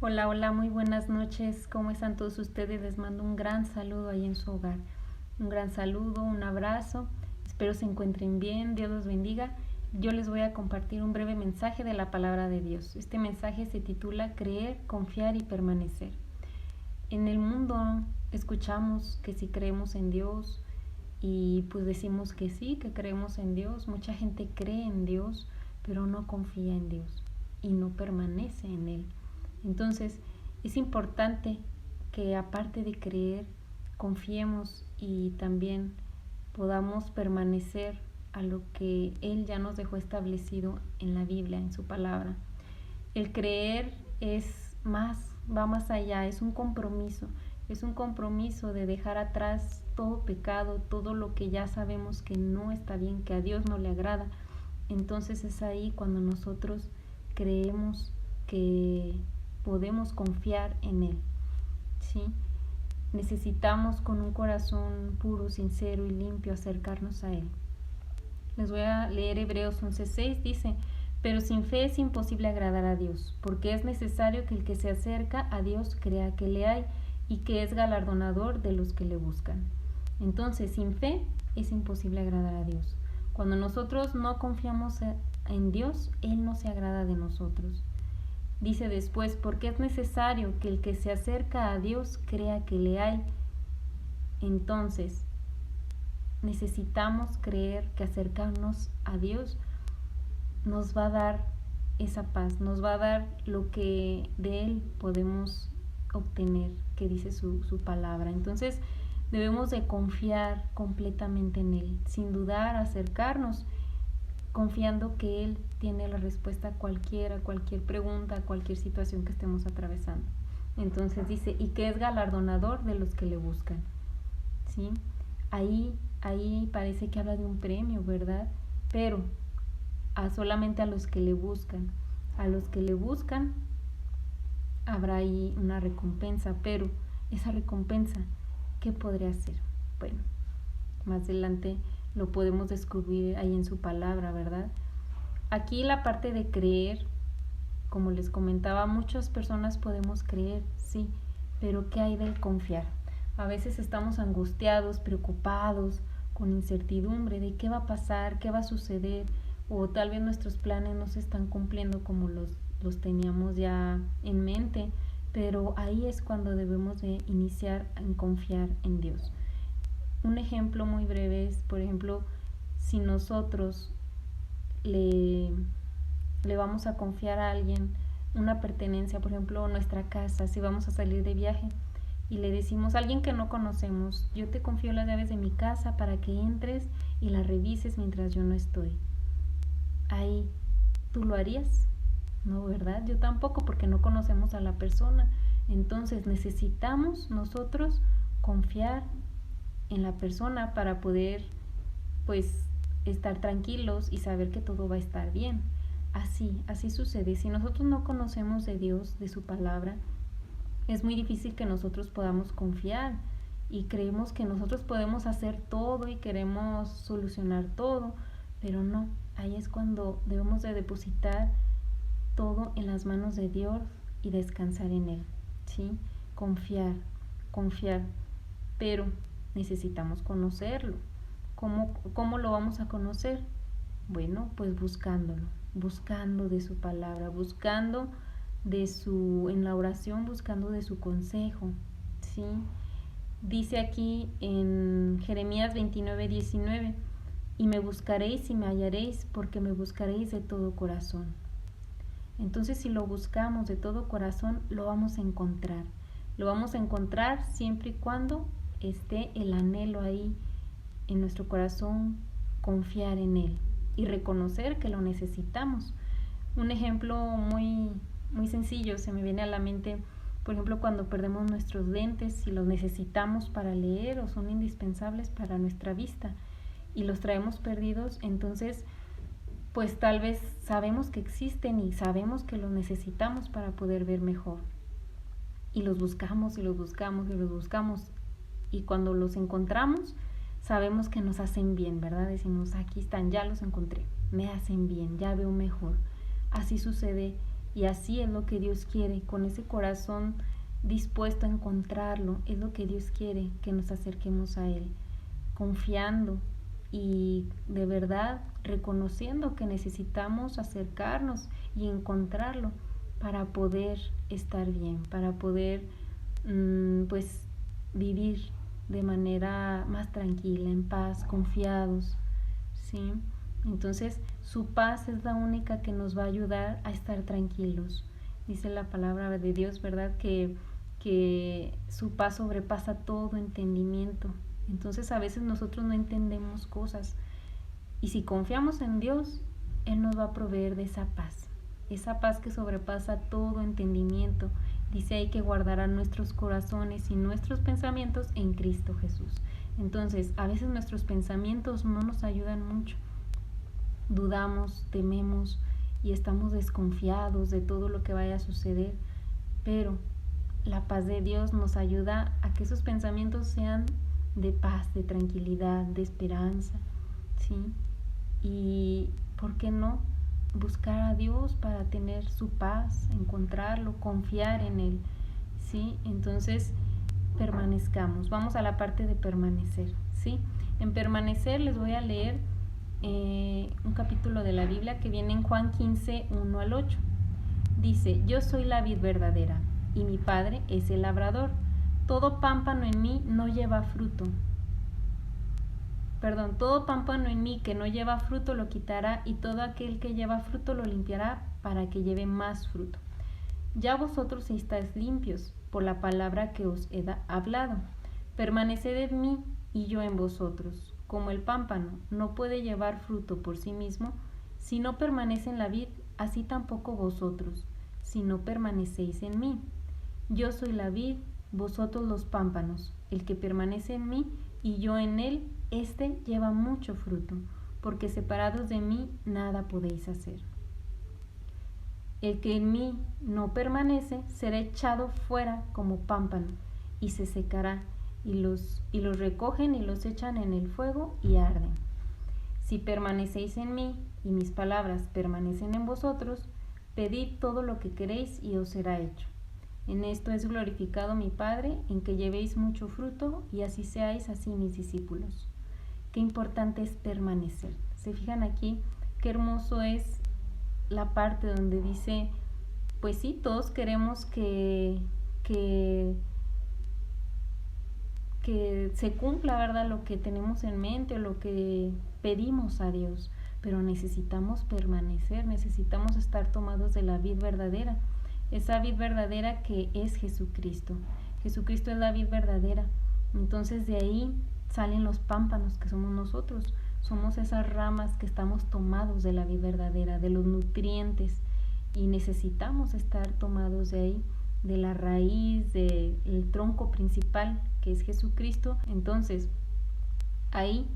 Hola, hola, muy buenas noches. ¿Cómo están todos ustedes? Les mando un gran saludo ahí en su hogar. Un gran saludo, un abrazo. Espero se encuentren bien. Dios los bendiga. Yo les voy a compartir un breve mensaje de la palabra de Dios. Este mensaje se titula Creer, confiar y permanecer. En el mundo escuchamos que si creemos en Dios y pues decimos que sí, que creemos en Dios. Mucha gente cree en Dios, pero no confía en Dios y no permanece en Él. Entonces, es importante que aparte de creer, confiemos y también podamos permanecer a lo que Él ya nos dejó establecido en la Biblia, en su palabra. El creer va más allá, es un compromiso de dejar atrás todo pecado, todo lo que ya sabemos que no está bien, que a Dios no le agrada. Entonces es ahí cuando nosotros creemos que podemos confiar en Él, ¿sí? Necesitamos con un corazón puro, sincero y limpio acercarnos a Él. Les voy a leer Hebreos 11:6, dice: pero sin fe es imposible agradar a Dios, porque es necesario que el que se acerca a Dios crea que le hay y que es galardonador de los que le buscan. Entonces, sin fe es imposible agradar a Dios. Cuando nosotros no confiamos en Dios, Él no se agrada de nosotros. Dice después, porque es necesario que el que se acerca a Dios crea que le hay. Entonces, necesitamos creer que acercarnos a Dios nos va a dar esa paz, nos va a dar lo que de Él podemos obtener, que dice su palabra. Entonces debemos de confiar completamente en Él, sin dudar, acercarnos, confiando que Él tiene la respuesta a cualquier pregunta, a cualquier situación que estemos atravesando. Entonces dice, y que es galardonador de los que le buscan, ¿sí? Ahí parece que habla de un premio, ¿verdad? Pero solamente a los que le buscan. A los que le buscan habrá ahí una recompensa, pero esa recompensa, ¿qué podría ser? Bueno, más adelante lo podemos descubrir ahí en su palabra, ¿verdad? Aquí la parte de creer, como les comentaba, muchas personas podemos creer, sí, pero ¿qué hay del confiar? A veces estamos angustiados, preocupados, con incertidumbre de qué va a pasar, qué va a suceder, o tal vez nuestros planes no se están cumpliendo como los teníamos ya en mente, pero ahí es cuando debemos de iniciar en confiar en Dios. Un ejemplo muy breve es, por ejemplo, si nosotros le, le vamos a confiar a alguien una pertenencia, por ejemplo, nuestra casa, si vamos a salir de viaje y le decimos a alguien que no conocemos, yo te confío las llaves de mi casa para que entres y la revises mientras yo no estoy. Ahí, ¿tú lo harías? No, ¿verdad? Yo tampoco, porque no conocemos a la persona. Entonces necesitamos nosotros confiar en la persona para poder, pues, estar tranquilos y saber que todo va a estar bien. Así sucede. Si nosotros no conocemos de Dios, de su palabra, es muy difícil que nosotros podamos confiar y creemos que nosotros podemos hacer todo y queremos solucionar todo, pero no. Ahí es cuando debemos de depositar todo en las manos de Dios y descansar en Él, ¿sí? Confiar, pero necesitamos conocerlo. ¿Cómo lo vamos a conocer? Bueno, pues buscando de su palabra, buscando en la oración, buscando de su consejo, ¿sí? Dice aquí en Jeremías 29:19, y me buscaréis y me hallaréis, porque me buscaréis de todo corazón. Entonces, si lo buscamos de todo corazón, lo vamos a encontrar. Lo vamos a encontrar siempre y cuando esté el anhelo ahí en nuestro corazón, confiar en Él y reconocer que lo necesitamos. Un ejemplo muy sencillo se me viene a la mente, por ejemplo, cuando perdemos nuestros lentes, si los necesitamos para leer o son indispensables para nuestra vista y los traemos perdidos, entonces pues tal vez sabemos que existen y sabemos que los necesitamos para poder ver mejor. Y los buscamos y los buscamos y los buscamos. Y cuando los encontramos, sabemos que nos hacen bien, ¿verdad? Decimos, aquí están, ya los encontré, me hacen bien, ya veo mejor. Así sucede Y así es lo que Dios quiere, con ese corazón dispuesto a encontrarlo, es lo que Dios quiere, que nos acerquemos a Él, confiando y de verdad reconociendo que necesitamos acercarnos y encontrarlo para poder estar bien, para poder pues vivir de manera más tranquila, en paz, confiados, ¿sí? Entonces su paz es la única que nos va a ayudar a estar tranquilos. Dice la palabra de Dios, ¿verdad? Que su paz sobrepasa todo entendimiento. Entonces a veces nosotros no entendemos cosas y si confiamos en Dios, Él nos va a proveer de esa paz que sobrepasa todo entendimiento. Dice ahí que guardará nuestros corazones y nuestros pensamientos en Cristo Jesús. Entonces a veces nuestros pensamientos no nos ayudan mucho, dudamos, tememos y estamos desconfiados de todo lo que vaya a suceder, pero la paz de Dios nos ayuda a que esos pensamientos sean de paz, de tranquilidad, de esperanza, ¿sí? Y ¿por qué no buscar a Dios para tener su paz, encontrarlo, confiar en Él, ¿sí? Entonces permanezcamos. Vamos a la parte de permanecer, ¿sí? En permanecer les voy a leer un capítulo de la Biblia que viene en Juan 15, 1 al 8. Dice: yo soy la vid verdadera y mi Padre es el labrador. Todo pámpano en mí no lleva fruto. Todo pámpano en mí que no lleva fruto lo quitará, y todo aquel que lleva fruto lo limpiará para que lleve más fruto. Ya vosotros estáis limpios por la palabra que os he hablado. Permaneced en mí y yo en vosotros. Como el pámpano no puede llevar fruto por sí mismo, si no permanece en la vid, así tampoco vosotros, si no permanecéis en mí. Yo soy la vid, vosotros los pámpanos. El que permanece en mí y yo en él, éste lleva mucho fruto, porque separados de mí nada podéis hacer. El que en mí no permanece será echado fuera como pámpano y se secará, y los recogen y los echan en el fuego y arden. Si permanecéis en mí y mis palabras permanecen en vosotros, pedid todo lo que queréis y os será hecho. En esto es glorificado mi Padre, en que llevéis mucho fruto y así seáis así mis discípulos. Qué importante es permanecer. ¿Se fijan aquí? Qué hermoso es la parte donde dice, pues sí, todos queremos que se cumpla, ¿verdad?, lo que tenemos en mente o lo que pedimos a Dios, pero necesitamos permanecer, necesitamos estar tomados de la vid verdadera, esa vid verdadera que es Jesucristo. Jesucristo es la vid verdadera. Entonces de ahí salen los pámpanos que somos nosotros. Somos esas ramas que estamos tomados de la vid verdadera, de los nutrientes, y necesitamos estar tomados de ahí, de la raíz, del tronco principal que es Jesucristo. Entonces ahí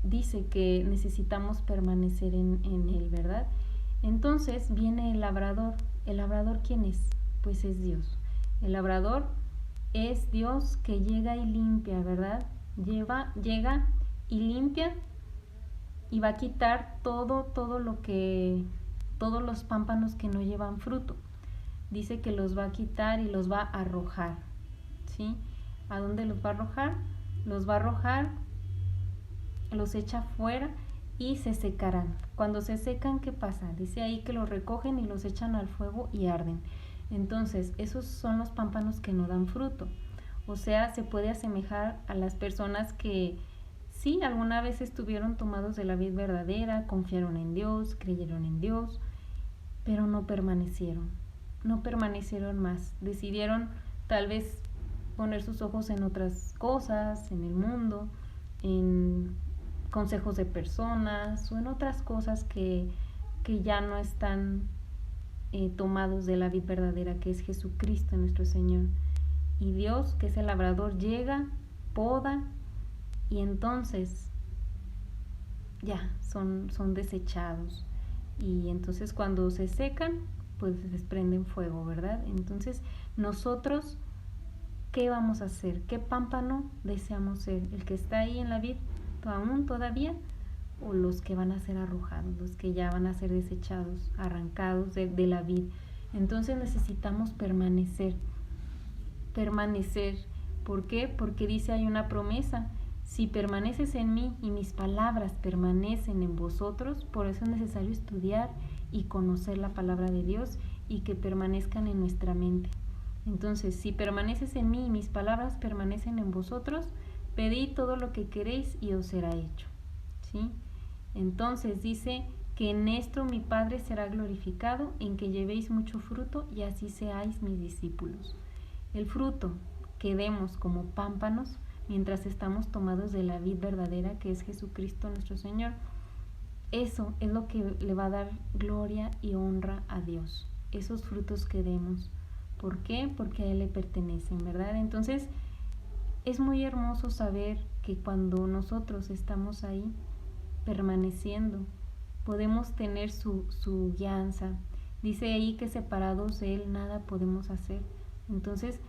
dice que necesitamos permanecer en él, ¿verdad? Entonces viene el labrador. ¿El labrador quién es? Pues es Dios. El labrador es Dios que llega y limpia, ¿verdad? Llega y limpia y va a quitar todos los pámpanos que no llevan fruto. Dice que los va a quitar y los va a arrojar, ¿sí? ¿A dónde los va a arrojar? Los va a arrojar, los echa fuera y se secarán. Cuando se secan, ¿qué pasa? Dice ahí que los recogen y los echan al fuego y arden. Entonces, esos son los pámpanos que no dan fruto. O sea, se puede asemejar a las personas que sí, alguna vez estuvieron tomados de la vid verdadera, confiaron en Dios, creyeron en Dios, pero no permanecieron más. Decidieron tal vez poner sus ojos en otras cosas, en el mundo, en consejos de personas o en otras cosas que ya no están tomados de la vid verdadera, que es Jesucristo nuestro Señor. Y Dios, que es el labrador, llega, poda, y entonces ya son desechados. Y entonces cuando se secan, pues se desprenden fuego, ¿verdad? Entonces nosotros, ¿qué vamos a hacer? ¿Qué pámpano deseamos ser? ¿El que está ahí en la vid aún todavía? o los que van a ser arrojados, los que ya van a ser desechados, arrancados de la vid. Entonces necesitamos permanecer. ¿Por qué? Porque dice, hay una promesa: si permaneces en mí y mis palabras permanecen en vosotros. Por eso es necesario estudiar y conocer la palabra de Dios y que permanezcan en nuestra mente. Entonces, si permaneces en mí y mis palabras permanecen en vosotros, pedid todo lo que queréis y os será hecho. ¿Sí? Entonces dice que en esto mi Padre será glorificado, en que llevéis mucho fruto y así seáis mis discípulos. El fruto que demos como pámpanos mientras estamos tomados de la vid verdadera, que es Jesucristo nuestro Señor, eso es lo que le va a dar gloria y honra a Dios, esos frutos que demos. ¿Por qué? Porque a Él le pertenecen, ¿verdad? Entonces es muy hermoso saber que cuando nosotros estamos ahí permaneciendo, podemos tener su guianza. Dice ahí que separados de Él nada podemos hacer. Entonces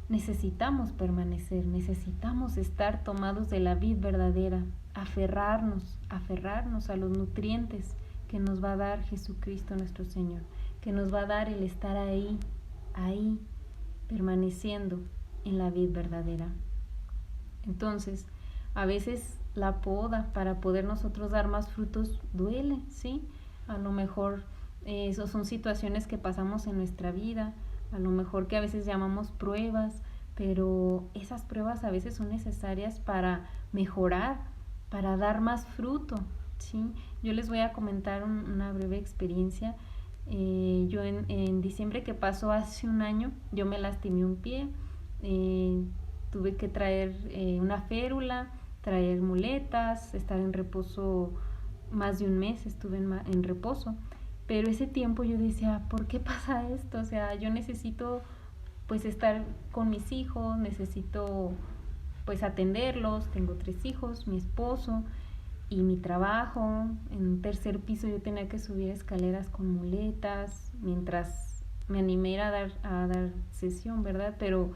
necesitamos permanecer, necesitamos estar tomados de la vid verdadera, aferrarnos a los nutrientes que nos va a dar Jesucristo nuestro Señor, que nos va a dar el estar ahí, permaneciendo en la vid verdadera. Entonces, a veces la poda para poder nosotros dar más frutos duele, ¿sí? A lo mejor eso son situaciones que pasamos en nuestra vida, a lo mejor que a veces llamamos pruebas, pero esas pruebas a veces son necesarias para mejorar, para dar más fruto, ¿sí? Yo les voy a comentar una breve experiencia. Yo en diciembre que pasó hace un año, yo me lastimé un pie, tuve que traer una férula, traer muletas, estar en reposo más de un mes, estuve en reposo. Pero ese tiempo yo decía, ¿por qué pasa esto? O sea, yo necesito pues estar con mis hijos, necesito pues atenderlos, tengo 3 hijos, mi esposo y mi trabajo. En un tercer piso yo tenía que subir escaleras con muletas mientras me animé a dar sesión, ¿verdad? Pero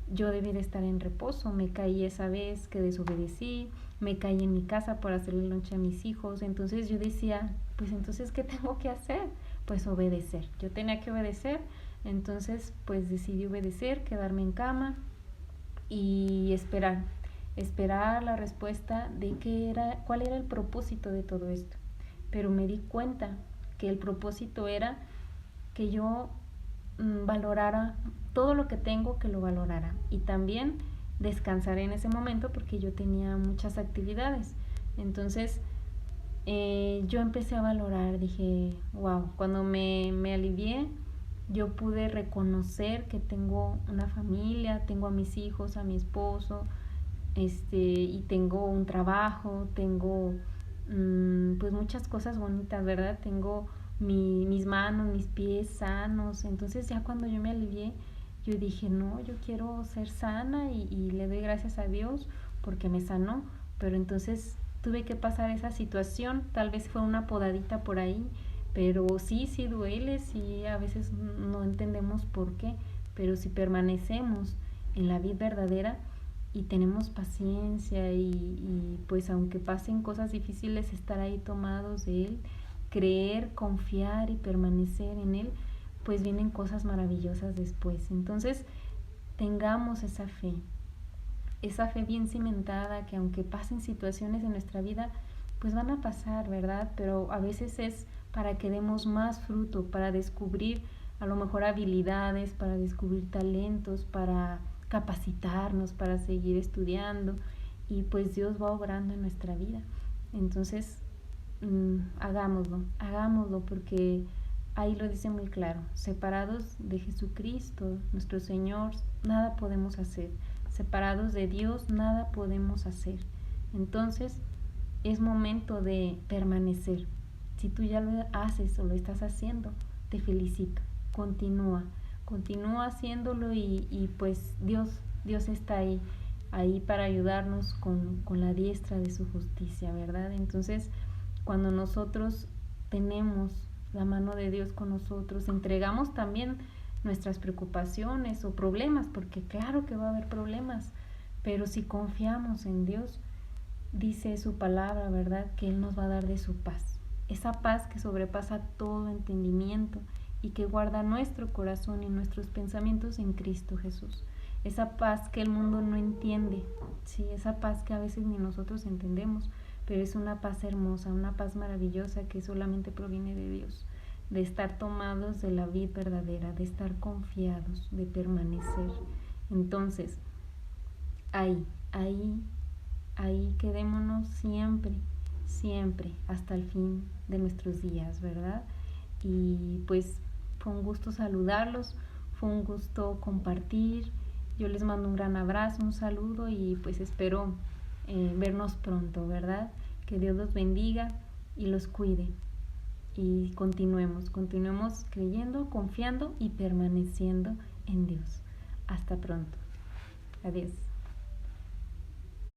yo debí de estar en reposo. Me caí esa vez que desobedecí, me caí en mi casa por hacerle lonche a mis hijos. Entonces yo decía, pues entonces, ¿qué tengo que hacer? Pues obedecer. Yo tenía que obedecer. Entonces pues decidí obedecer, quedarme en cama y esperar la respuesta de cuál era el propósito de todo esto. Pero me di cuenta que el propósito era que yo valorara todo lo que tengo, que lo valorara, y también descansar en ese momento porque yo tenía muchas actividades. Entonces yo empecé a valorar, dije, wow, cuando me alivié, yo pude reconocer que tengo una familia, tengo a mis hijos, a mi esposo, y tengo un trabajo, tengo pues muchas cosas bonitas, ¿verdad? Tengo mis manos, mis pies sanos. Entonces ya cuando yo me alivié, yo dije, no, yo quiero ser sana y le doy gracias a Dios porque me sanó. Pero entonces tuve que pasar esa situación, tal vez fue una podadita por ahí, pero sí duele, sí, a veces no entendemos por qué, pero si permanecemos en la vida verdadera y tenemos paciencia y pues aunque pasen cosas difíciles, estar ahí tomados de Él, creer, confiar y permanecer en Él, pues vienen cosas maravillosas después. Entonces tengamos esa fe bien cimentada, que aunque pasen situaciones en nuestra vida, pues van a pasar, ¿verdad? Pero a veces es para que demos más fruto, para descubrir a lo mejor habilidades, para descubrir talentos, para capacitarnos, para seguir estudiando, y pues Dios va obrando en nuestra vida. Entonces hagámoslo porque ahí lo dice muy claro: separados de Jesucristo nuestro Señor nada podemos hacer, separados de Dios nada podemos hacer. Entonces es momento de permanecer. Si tú ya lo haces o lo estás haciendo, te felicito, continúa haciéndolo, y pues Dios está ahí para ayudarnos con la diestra de su justicia, ¿verdad? Entonces cuando nosotros tenemos la mano de Dios con nosotros, entregamos también nuestras preocupaciones o problemas, porque claro que va a haber problemas, pero si confiamos en Dios, dice su palabra, ¿verdad? Que Él nos va a dar de su paz. Esa paz que sobrepasa todo entendimiento y que guarda nuestro corazón y nuestros pensamientos en Cristo Jesús. Esa paz que el mundo no entiende, ¿sí? Esa paz que a veces ni nosotros entendemos, pero es una paz hermosa, una paz maravillosa que solamente proviene de Dios, de estar tomados de la vid verdadera, de estar confiados, de permanecer. Entonces, ahí quedémonos siempre, siempre, hasta el fin de nuestros días, ¿verdad? Y pues fue un gusto saludarlos, fue un gusto compartir. Yo les mando un gran abrazo, un saludo y pues espero vernos pronto, ¿verdad? Que Dios los bendiga y los cuide. Y continuemos creyendo, confiando y permaneciendo en Dios. Hasta pronto. Adiós.